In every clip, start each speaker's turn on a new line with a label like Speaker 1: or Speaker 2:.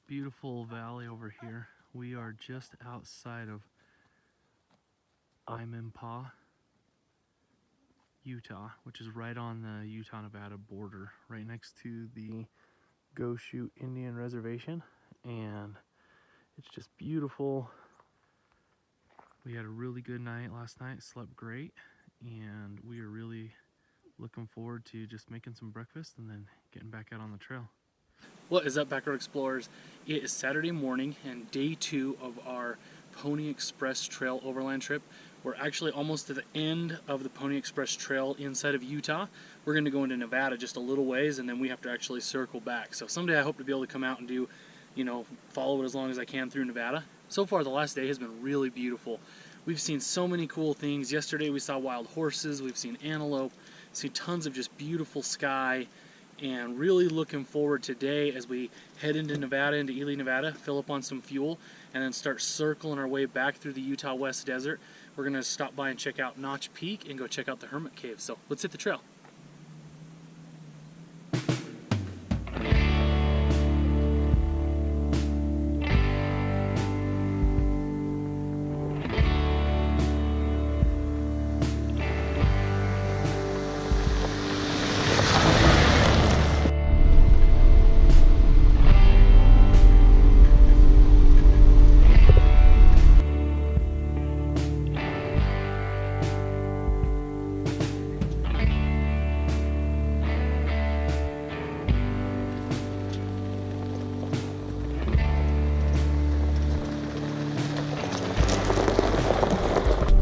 Speaker 1: beautiful valley over here. We are just outside of Iminpah, Utah, which is right on the Utah-Nevada border, right next to the Go-Shoot Indian Reservation, and it's just beautiful. We had a really good night last night, slept great, and we are really looking forward to just making some breakfast and then getting back out on the trail. What is up, Backroad Explorers? It is Saturday morning and day 2 of our Pony Express Trail overland trip. We're actually almost to the end of the Pony Express Trail inside of Utah. We're going to go into Nevada just a little ways, and then we have to actually circle back. So someday I hope to be able to come out and do, follow it as long as I can through Nevada. So far the last day has been really beautiful. We've seen so many cool things. Yesterday we saw wild horses, we've seen antelope, seen tons of just beautiful sky, and really looking forward today as we head into Nevada, into Ely, Nevada, fill up on some fuel, and then start circling our way back through the Utah West Desert. We're going to stop by and check out Notch Peak and go check out the Hermit Cave. So let's hit the trail.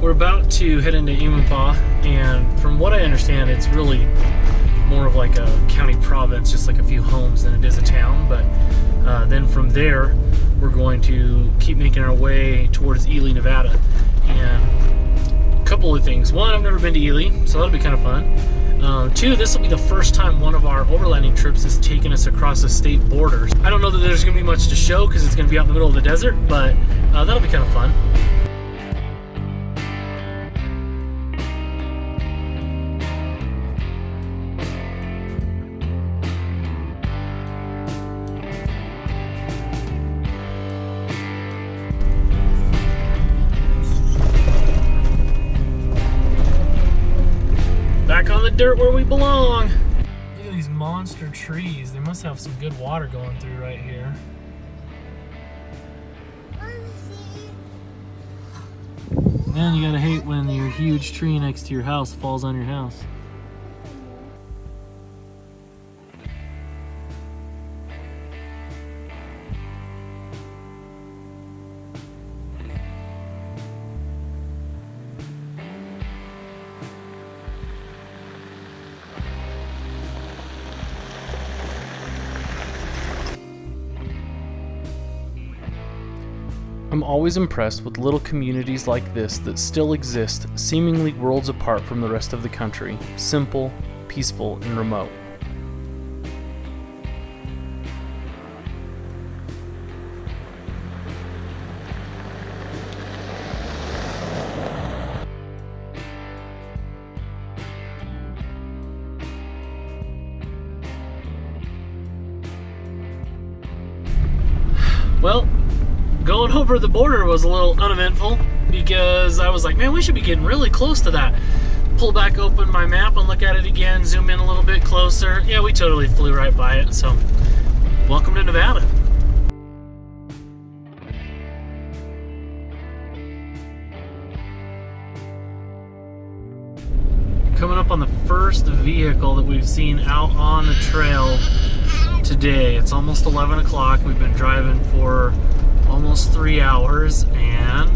Speaker 1: We're about to head into Iminpah, and from what I understand, it's really more of like a county province, just like a few homes, than it is a town. But then from there, we're going to keep making our way towards Ely, Nevada. And a couple of things. One, I've never been to Ely, so that'll be kind of fun. 2, this will be the first time one of our overlanding trips has taken us across the state borders. I don't know that there's going to be much to show because it's going to be out in the middle of the desert, but that'll be kind of fun. Back on the dirt where we belong. Look at these monster trees. They must have some good water going through right here. Man, you gotta hate when your huge tree next to your house falls on your house. I'm always impressed with little communities like this that still exist, seemingly worlds apart from the rest of the country, simple, peaceful, and remote. Well, going over the border was a little uneventful because I was like, man, we should be getting really close to that. Pull back open my map and look at it again, zoom in a little bit closer. Yeah, we totally flew right by it, so welcome to Nevada. Coming up on the first vehicle that we've seen out on the trail today. It's almost 11 o'clock. We've been driving for almost 3 hours, and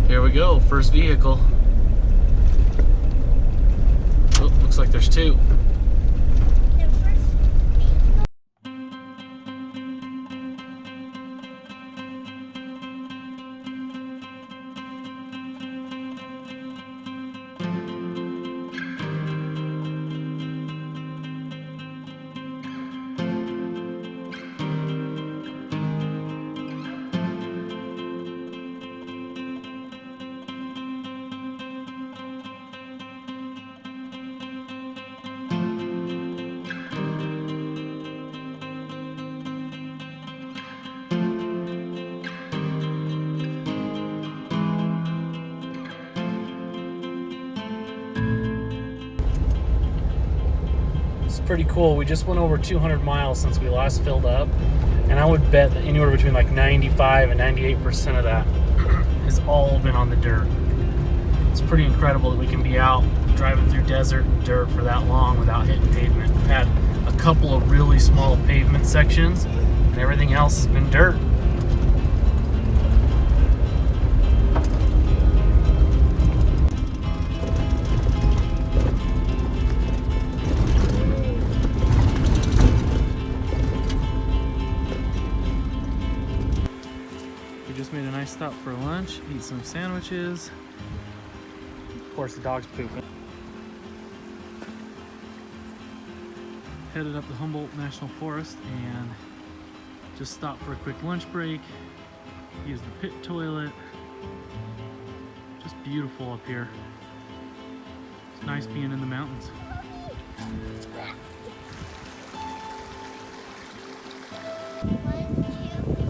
Speaker 1: here we go, first vehicle. Oh, looks like there's 2. pretty cool. We just went over 200 miles since we last filled up, and I would bet that anywhere between like 95 and 98% of that has all been on the dirt. It's pretty incredible that we can be out driving through desert and dirt for that long without hitting pavement. We've had a couple of really small pavement sections, and everything else has been dirt. We just made a nice stop for lunch, eat some sandwiches. Of course, the dog's pooping. Headed up the Humboldt National Forest and just stopped for a quick lunch break. Used the pit toilet. Just beautiful up here. It's nice being in the mountains.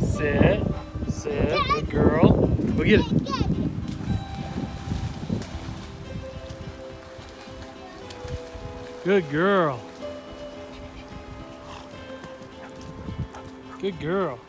Speaker 1: Sit, sit, good girl. Go get it. Good girl. Good girl.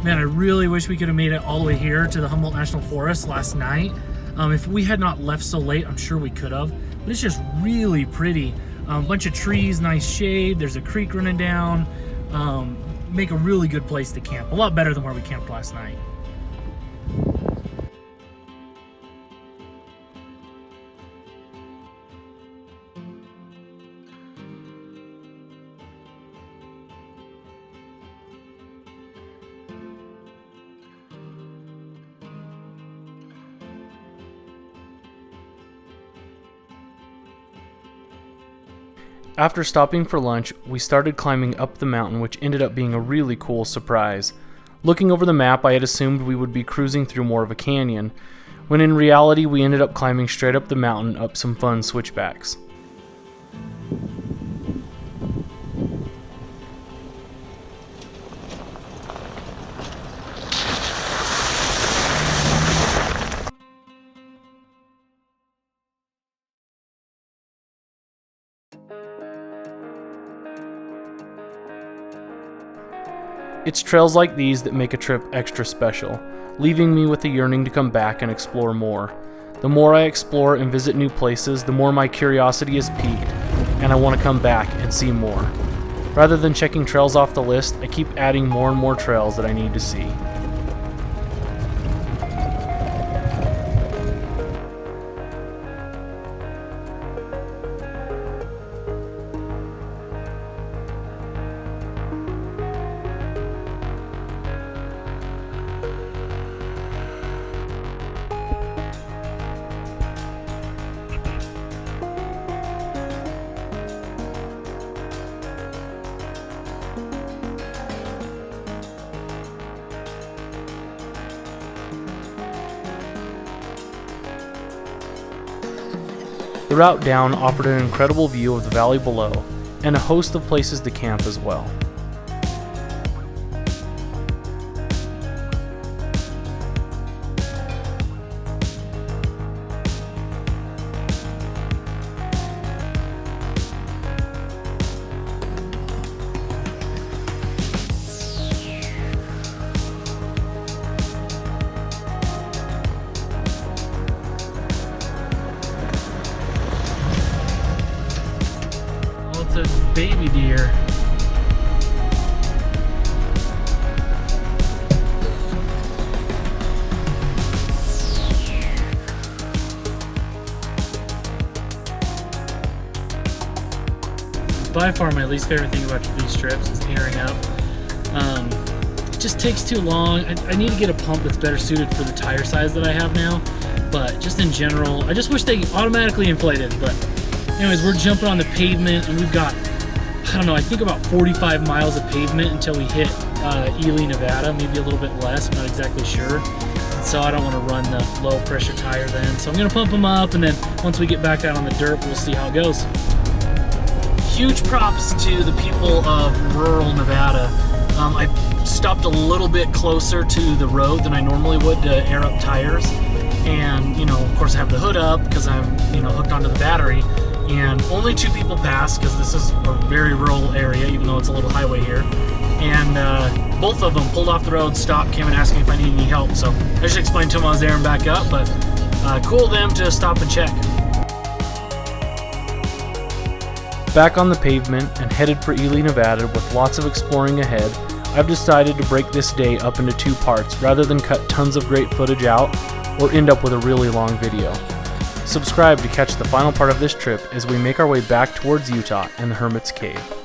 Speaker 1: Man, I really wish we could have made it all the way here to the Humboldt National Forest last night. If we had not left so late, I'm sure we could have. But it's just really pretty. A bunch of trees, nice shade. There's a creek running down. Make a really good place to camp. A lot better than where we camped last night. After stopping for lunch, we started climbing up the mountain, which ended up being a really cool surprise. Looking over the map, I had assumed we would be cruising through more of a canyon, when in reality we ended up climbing straight up the mountain up some fun switchbacks. It's trails like these that make a trip extra special, leaving me with a yearning to come back and explore more. The more I explore and visit new places, the more my curiosity is piqued, and I want to come back and see more. Rather than checking trails off the list, I keep adding more and more trails that I need to see. The route down offered an incredible view of the valley below, and a host of places to camp as well. It's a baby deer. By far my least favorite thing about these trips is airing up. It just takes too long. I need to get a pump that's better suited for the tire size that I have now, but just in general, I just wish they automatically inflated. But anyways, we're jumping on the pavement, and we've got, I don't know, I think about 45 miles of pavement until we hit Ely, Nevada, maybe a little bit less, I'm not exactly sure. And so I don't want to run the low pressure tire then. So I'm going to pump them up, and then once we get back out on the dirt, we'll see how it goes. Huge props to the people of rural Nevada. I stopped a little bit closer to the road than I normally would to air up tires.
Speaker 2: and of course I have the hood up because I'm hooked onto the battery, and only 2 people passed because this is a very rural area, even though it's a little highway here. And both of them pulled off the road, stopped, came and asked me if I needed any help. So I just explained to them I was there and back up, but cool of them to stop and check.
Speaker 1: Back on the pavement and headed for Ely, Nevada with lots of exploring ahead, I've decided to break this day up into 2 parts rather than cut tons of great footage out or end up with a really long video. Subscribe to catch the final part of this trip as we make our way back towards Utah and the Hermit's Cave.